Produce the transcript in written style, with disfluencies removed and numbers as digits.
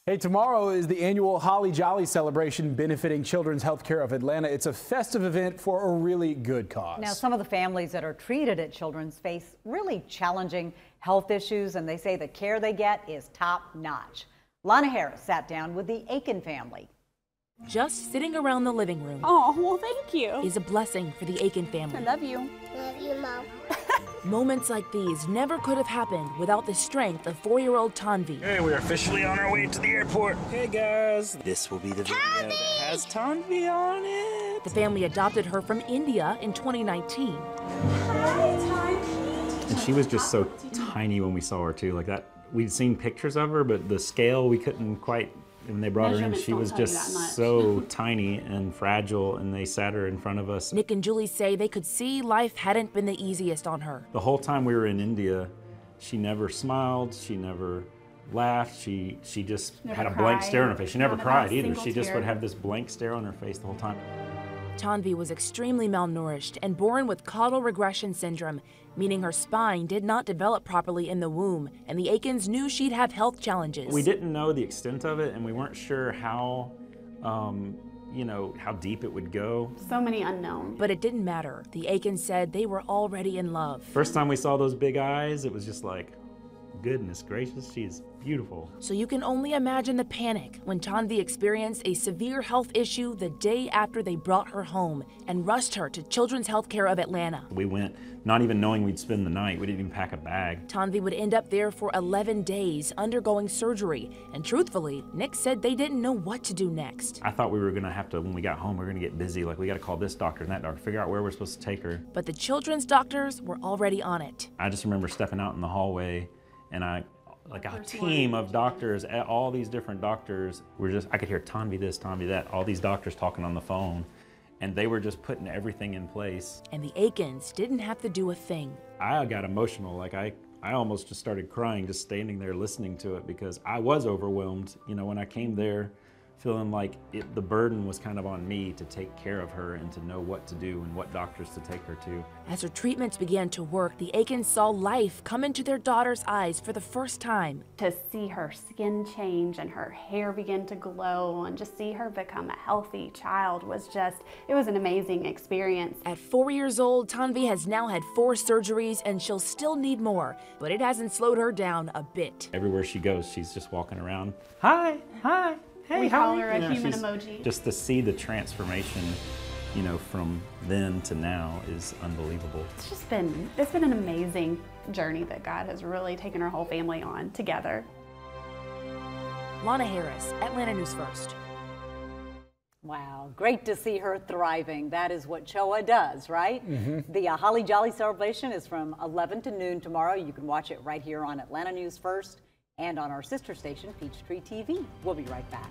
Hey, tomorrow is the annual Holly Jolly celebration benefiting Children's Healthcare of Atlanta. It's a festive event for a really good cause. Now, some of the families that are treated at Children's face really challenging health issues, and they say the care they get is top notch. Lana Harris sat down with the Aiken family. Just sitting around the living room. Oh, well, thank you. Is a blessing for the Aiken family. I love you. Love you, Mom. Moments like these never could have happened without the strength of 4-year-old Tanvi. Hey, we're officially on our way to the airport. Hey guys, this will be the video that has Tanvi on it. The family adopted her from India in 2019. And she was just so tiny when we saw her too. Like that, we'd seen pictures of her, but the scale we couldn't quite. When they brought her in, she was just so tiny and fragile, and they sat her in front of us. Nick and Julie say they could see life hadn't been the easiest on her. The whole time we were in India, she never smiled, she never laughed, she just had a blank stare on her face. She never cried either. She just would have this blank stare on her face the whole time. Tanvi was extremely malnourished and born with caudal regression syndrome, meaning her spine did not develop properly in the womb, and the Aikens knew she'd have health challenges. We didn't know the extent of it, and we weren't sure how, how deep it would go. So many unknowns. But it didn't matter. The Aikens said they were already in love. First time we saw those big eyes, it was just like, goodness gracious, she's beautiful. So you can only imagine the panic when Tanvi experienced a severe health issue the day after they brought her home and rushed her to Children's Healthcare of Atlanta. We went not even knowing we'd spend the night. We didn't even pack a bag. Tanvi would end up there for 11 days undergoing surgery, and truthfully, Nick said they didn't know what to do next. I thought we were gonna have to, when we got home, we were gonna get busy, like we gotta call this doctor and that doctor, figure out where we're supposed to take her. But the children's doctors were already on it. I just remember stepping out in the hallway, and a team of doctors, all these different doctors, I could hear Tanvi this, Tanvi that, all these doctors talking on the phone, and they were just putting everything in place. And the Aikens didn't have to do a thing. I got emotional, like I almost just started crying just standing there listening to it because I was overwhelmed. You know, when I came there, feeling like the burden was kind of on me to take care of her and to know what to do and what doctors to take her to. As her treatments began to work, the Aikens saw life come into their daughter's eyes for the first time. To see her skin change and her hair begin to glow and just see her become a healthy child was it was an amazing experience. At 4 years old, Tanvi has now had 4 surgeries and she'll still need more, but it hasn't slowed her down a bit. Everywhere she goes, she's just walking around. Hi, hi. Hey, we call her a human emoji. Just to see the transformation, from then to now is unbelievable. It's been an amazing journey that God has really taken our whole family on together. Lana Harris, Atlanta News First. Wow, great to see her thriving. That is what CHOA does, right? The Holly Jolly celebration is from 11 to noon tomorrow. You can watch it right here on Atlanta News First and on our sister station, Peachtree TV. We'll be right back.